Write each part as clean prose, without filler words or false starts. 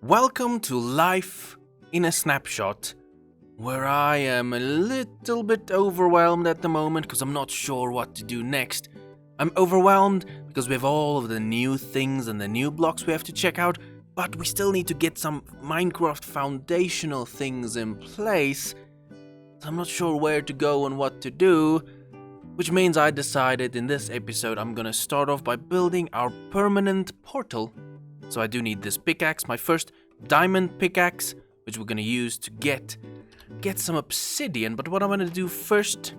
Welcome to Life in a Snapshot, where I am a little bit overwhelmed at the moment because I'm not sure what to do next. I'm overwhelmed because we have all of the new things and the new blocks we have to check out, but we still need to get some Minecraft foundational things in place. So I'm not sure where to go and what to do, which means I decided in this episode I'm gonna start off by building our permanent portal. So I do need this pickaxe, my first diamond pickaxe, which we're gonna use to get some obsidian. But what I'm gonna do first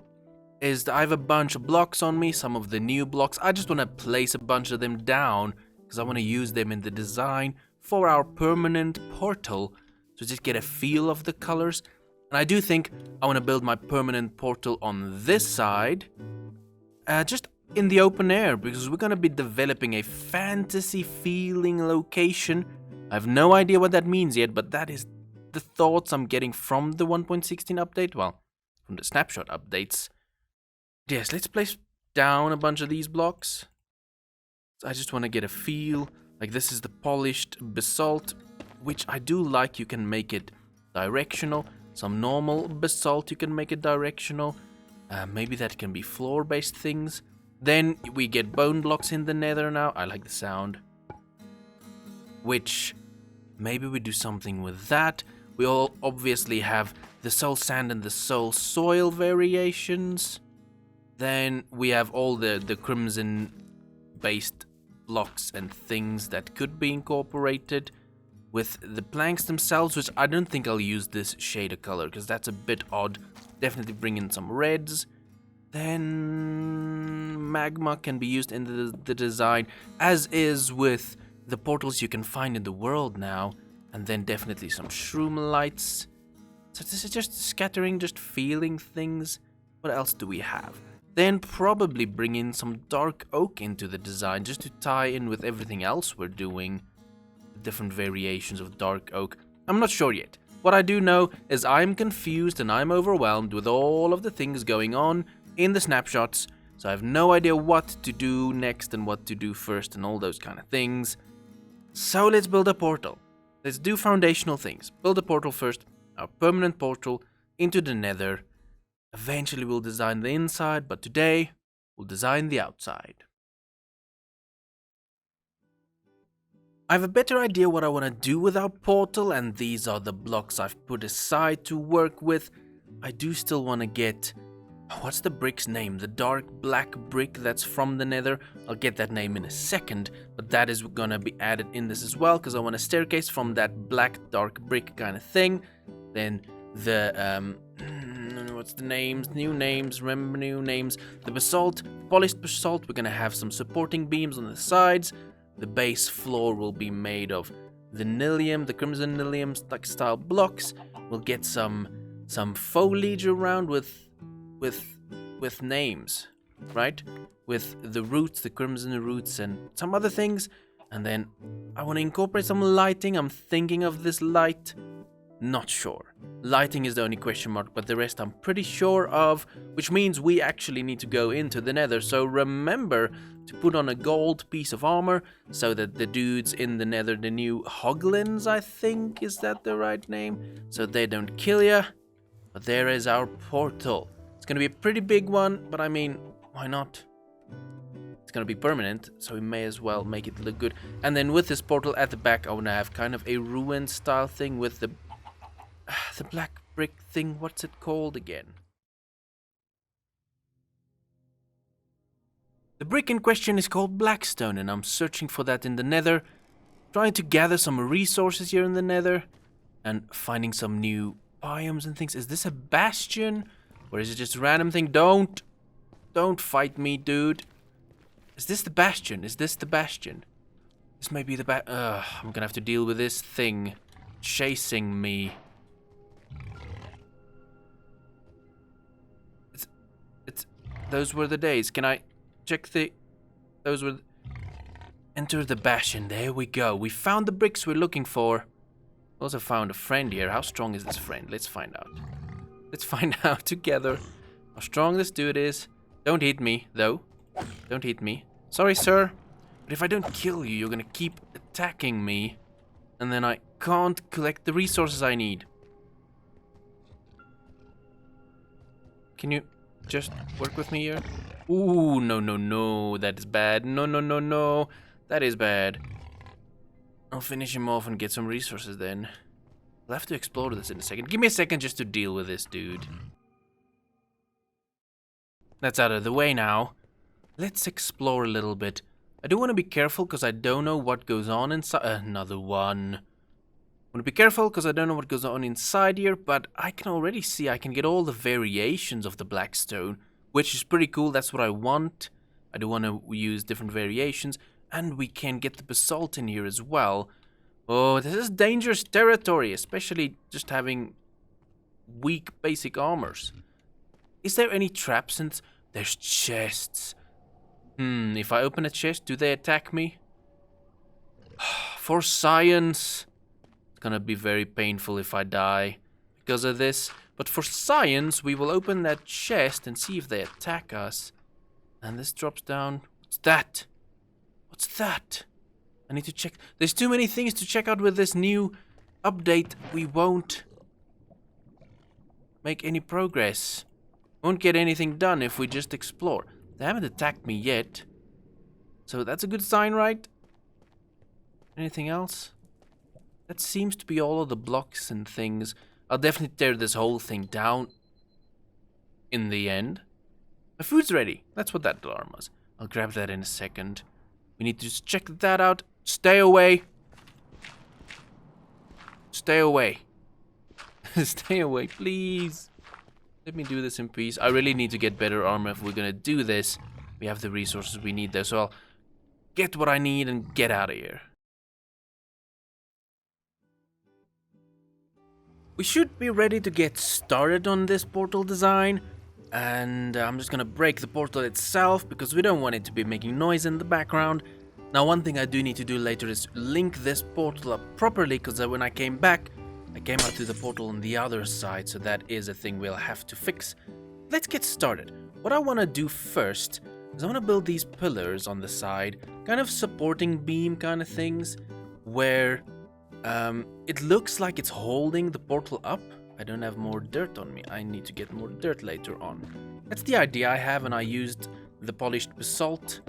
is that I have a bunch of blocks on me, some of the new blocks. I just wanna place a bunch of them down because I wanna use them in the design for our permanent portal to just get a feel of the colors. And I do think I wanna build my permanent portal on this side, just in the open air, because we're gonna be developing a fantasy feeling location. I have no idea what that means yet, but that is the thoughts I'm getting from the 1.16 update, well, from the snapshot updates. Yes, let's place down a bunch of these blocks. I just want to get a feel, like this is the polished basalt, which I do like. You can make it directional. Some normal basalt, you can make it directional. Maybe that can be floor-based things. Then we get bone blocks in the nether now. I like the sound. Which, maybe we do something with that. We all obviously have the soul sand and the soul soil variations. Then we have all the crimson based blocks and things that could be incorporated with the planks themselves, which I don't think I'll use this shade of color because that's a bit odd. Definitely bring in some reds. Then magma can be used in the design, as is with the portals you can find in the world now. And then definitely some shroom lights. So this is just scattering, just feeling things. What else do we have? Then probably bring in some dark oak into the design just to tie in with everything else we're doing. Different variations of dark oak. I'm not sure yet. What I do know is I'm confused and I'm overwhelmed with all of the things going on in the snapshots. So I have no idea what to do next and what to do first and all those kind of things. So let's build a portal. Let's do foundational things. Build a portal first, our permanent portal into the nether. Eventually we'll design the inside, but today we'll design the outside. I have a better idea what I want to do with our portal, and these are the blocks I've put aside to work with. I do still want to get... what's the brick's name? The dark black brick that's from the nether. I'll get that name in a second, but that is gonna be added in this as well, because I want a staircase from that black dark brick kind of thing. Then the, what's the names? New names, remember new names. The basalt, polished basalt, we're gonna have some supporting beams on the sides. The base floor will be made of the nilium, the crimson nilium style blocks. We'll get some foliage around with names, right? With the roots, the crimson roots, and some other things. And then I want to incorporate some lighting. I'm thinking of this light. Not sure. Lighting is the only question mark, but the rest I'm pretty sure of, which means we actually need to go into the nether. So remember to put on a gold piece of armor so that the dudes in the nether, the new hoglins, I think, is that the right name? So they don't kill ya. But there is our portal. It's gonna be a pretty big one, but I mean, why not? It's gonna be permanent, so we may as well make it look good. And then with this portal at the back, I wanna have kind of a ruined style thing with the black brick thing. What's it called again? The brick in question is called blackstone, and I'm searching for that in the nether. Trying to gather some resources here in the nether and finding some new biomes and things. Is this a bastion? Or is it just a random thing? Don't fight me, dude. Is this the bastion? Is this the bastion? This may be the I'm gonna have to deal with this thing chasing me. It's those were the days. Can I check those were... Enter the bastion. There we go. We found the bricks we're looking for. Also found a friend here. How strong is this friend? Let's find out. Let's find out together how strong this dude is. Don't hit me, though. Don't hit me. Sorry, sir. But if I don't kill you, you're gonna keep attacking me. and then I can't collect the resources I need. Can you just work with me here? Ooh, no, no, no, that is bad. No, no, no, no, that is bad. I'll finish him off and get some resources then. I'll have to explore this in a second. Give me a second just to deal with this dude. That's out of the way now. Let's explore a little bit. I do want to be careful because I don't know what goes on inside. Another one. I want to be careful because I don't know what goes on inside here, but I can already see I can get all the variations of the black stone, which is pretty cool. That's what I want. I do want to use different variations, and we can get the basalt in here as well. Oh, this is dangerous territory, especially just having weak basic armors. Is there any traps? Since there's chests. If I open a chest, do they attack me? For science. It's gonna be very painful if I die because of this. But for science, we will open that chest and see if they attack us. And this drops down. What's that? What's that? I need to check. There's too many things to check out with this new update. We won't make any progress. Won't get anything done if we just explore. They haven't attacked me yet. So that's a good sign, right? Anything else? That seems to be all of the blocks and things. I'll definitely tear this whole thing down in the end. My food's ready. That's what that alarm was. I'll grab that in a second. We need to just check that out. Stay away. Stay away. Stay away, please. Let me do this in peace. I really need to get better armor if we're gonna do this. We have the resources we need there, so I'll get what I need and get out of here. We should be ready to get started on this portal design. And I'm just gonna break the portal itself because we don't want it to be making noise in the background. Now, one thing I do need to do later is link this portal up properly, because when I came back, I came out through the portal on the other side, so that is a thing we'll have to fix. Let's get started. What I want to do first is I want to build these pillars on the side, kind of supporting beam kind of things, where it looks like it's holding the portal up. I don't have more dirt on me. I need to get more dirt later on. That's the idea I have, and I used the polished basalt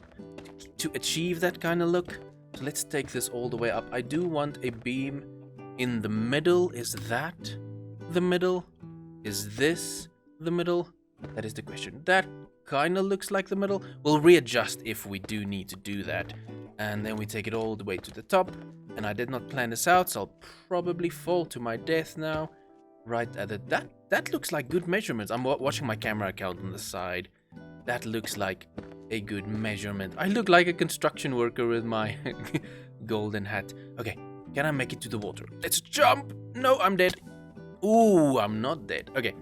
to achieve that kind of look. So let's take this all the way up. I do want a beam in the middle. Is that the middle? Is this the middle? That is the question. That kind of looks like the middle. We'll readjust if we do need to do that. And then we take it all the way to the top. And I did not plan this out, so I'll probably fall to my death now. Right at the... That looks like good measurements. I'm watching my camera account on the side. That looks like a good measurement. I look like a construction worker with my golden hat. Okay, can I make it to the water? Let's jump! No, I'm dead. Ooh, I'm not dead. Okay,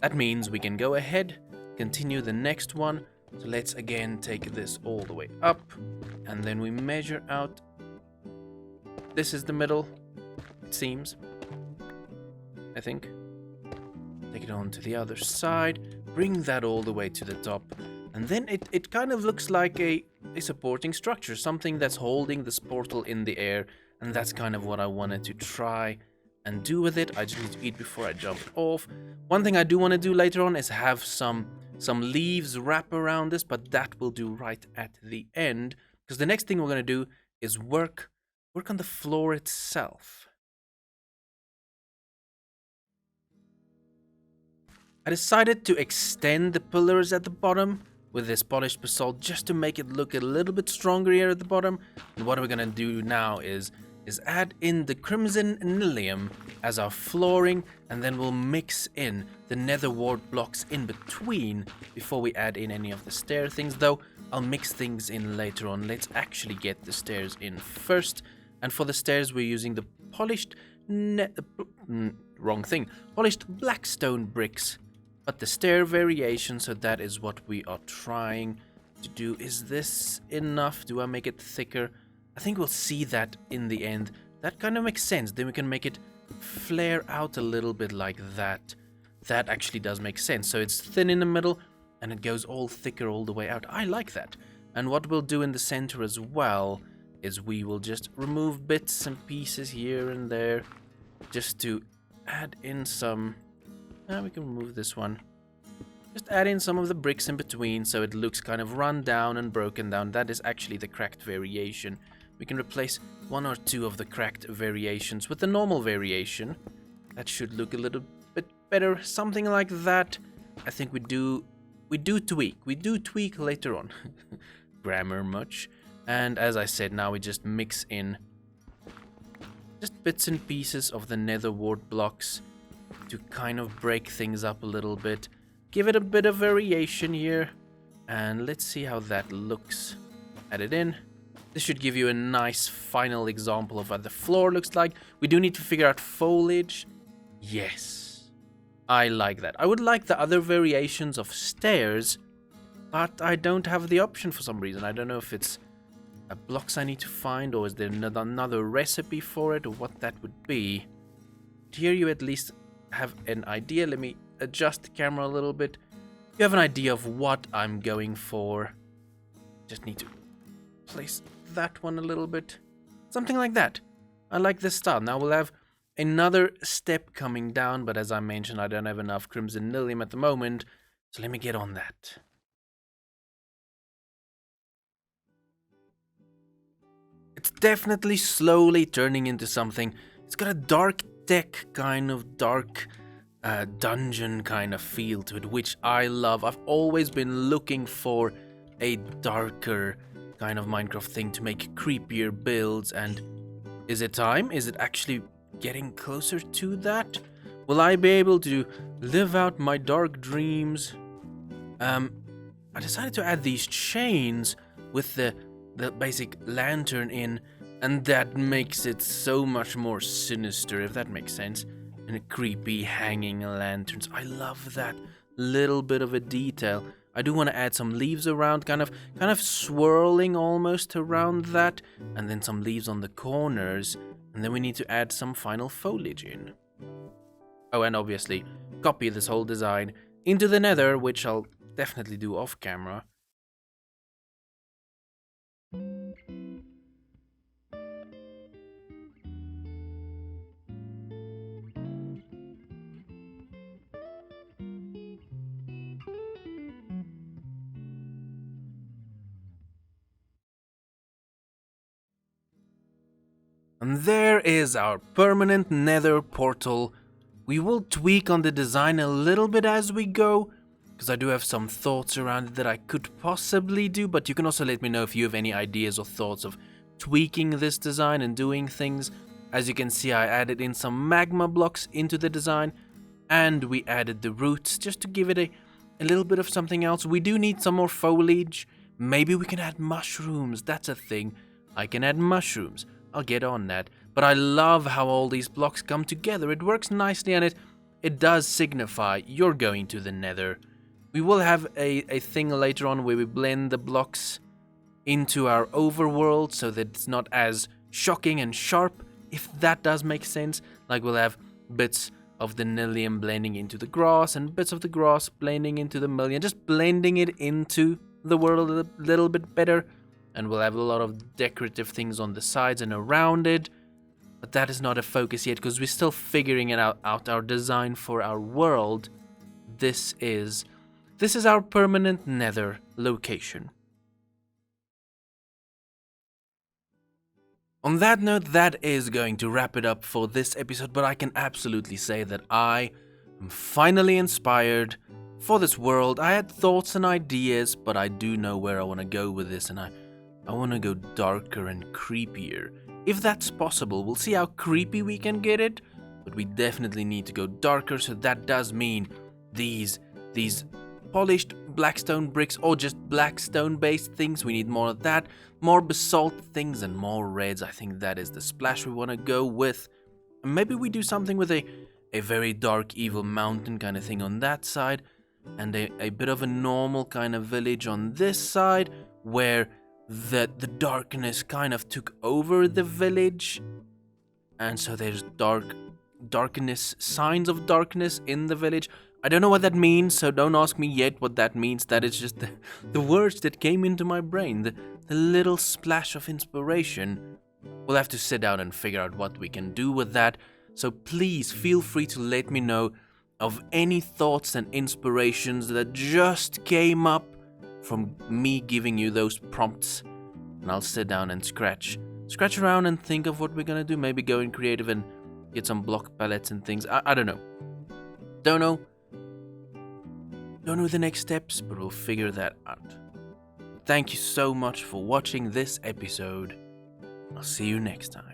that means we can go ahead, continue the next one. So let's again take this all the way up. And then we measure out. This is the middle, it seems. I think. Take it on to the other side. Bring that all the way to the top. And then it kind of looks like a supporting structure. Something that's holding this portal in the air. And that's kind of what I wanted to try and do with it. I just need to eat before I jump off. One thing I do want to do later on is have some leaves wrap around this. But that will do right at the end. Because the next thing we're going to do is work on the floor itself. I decided to extend the pillars at the bottom with this polished basalt just to make it look a little bit stronger here at the bottom. And what we're gonna do now is add in the crimson nylium as our flooring, and then we'll mix in the nether wart blocks in between before we add in any of the stair things, though I'll mix things in later on. Let's actually get the stairs in first. And for the stairs, we're using the polished polished blackstone bricks. But the stair variation, so that is what we are trying to do. Is this enough? Do I make it thicker? I think we'll see that in the end. That kind of makes sense. Then we can make it flare out a little bit like that. That actually does make sense. So it's thin in the middle and it goes all thicker all the way out. I like that. And what we'll do in the center as well is we will just remove bits and pieces here and there just to add in some... we can remove this one. Just add in some of the bricks in between so it looks kind of run down and broken down. That is actually the cracked variation. We can replace 1 or 2 of the cracked variations with the normal variation. That should look a little bit better. Something like that. I think we do tweak. We do tweak later on. Grammar much. And as I said, now we just mix in just bits and pieces of the nether wart blocks to kind of break things up a little bit. Give it a bit of variation here. And let's see how that looks. Add it in. This should give you a nice final example of what the floor looks like. We do need to figure out foliage. Yes. I like that. I would like the other variations of stairs, but I don't have the option for some reason. I don't know if it's blocks I need to find, or is there another recipe for it, or what that would be. Here you at least have an idea. Let me adjust the camera a little bit. You have an idea of what I'm going for. Just need to place that one a little bit. Something like that. I like this style. Now we'll have another step coming down, but as I mentioned, I don't have enough crimson nilium at the moment, so let me get on that. It's definitely slowly turning into something. It's got a dark tech kind of dark dungeon kind of feel to it, which I love. I've always been looking for a darker kind of Minecraft thing to make creepier builds, and is it time? Is it actually getting closer to that? Will I be able to live out my dark dreams? I decided to add these chains with the basic lantern in, and that makes it so much more sinister, if that makes sense. And creepy hanging lanterns. I love that little bit of a detail. I do want to add some leaves around, kind of swirling almost around that, and then some leaves on the corners, and then we need to add some final foliage in. Oh, and obviously copy this whole design into the Nether, which I'll definitely do off camera. And there is our permanent Nether portal. We will tweak on the design a little bit as we go, because I do have some thoughts around it that I could possibly do, but you can also let me know if you have any ideas or thoughts of tweaking this design and doing things. As you can see, I added in some magma blocks into the design, and we added the roots just to give it a little bit of something else. We do need some more foliage. Maybe we can add mushrooms. That's a thing. I can add mushrooms. I'll get on that. But I love how all these blocks come together. It works nicely, and it does signify you're going to the Nether. We will have a thing later on where we blend the blocks into our overworld so that it's not as shocking and sharp, if that does make sense. Like we'll have bits of the nilium blending into the grass and bits of the grass blending into the million, just blending it into the world a little bit better. And we'll have a lot of decorative things on the sides and around it. But that is not a focus yet, because we're still figuring it out our design for our world. This is our permanent Nether location. On that note, that is going to wrap it up for this episode, but I can absolutely say that I am finally inspired for this world. I had thoughts and ideas, but I do know where I want to go with this, and I want to go darker and creepier. If that's possible, we'll see how creepy we can get it, but we definitely need to go darker, so that does mean these polished blackstone bricks, or just blackstone based things. We need more of that, more basalt things and more reds. I think that is the splash we want to go with. And maybe we do something with a very dark evil mountain kind of thing on that side, and a bit of a normal kind of village on this side, where the darkness kind of took over the village, and so there's darkness, signs of darkness in the village. I don't know what that means, so don't ask me yet what that means. That is just the words that came into my brain. the little splash of inspiration. We'll have to sit down and figure out what we can do with that, so please feel free to let me know of any thoughts and inspirations that just came up from me giving you those prompts, and I'll sit down and scratch around and think of what we're gonna do. Maybe go in creative and get some block palettes and things. I don't know. Don't know the next steps, but we'll figure that out. Thank you so much for watching this episode. I'll see you next time.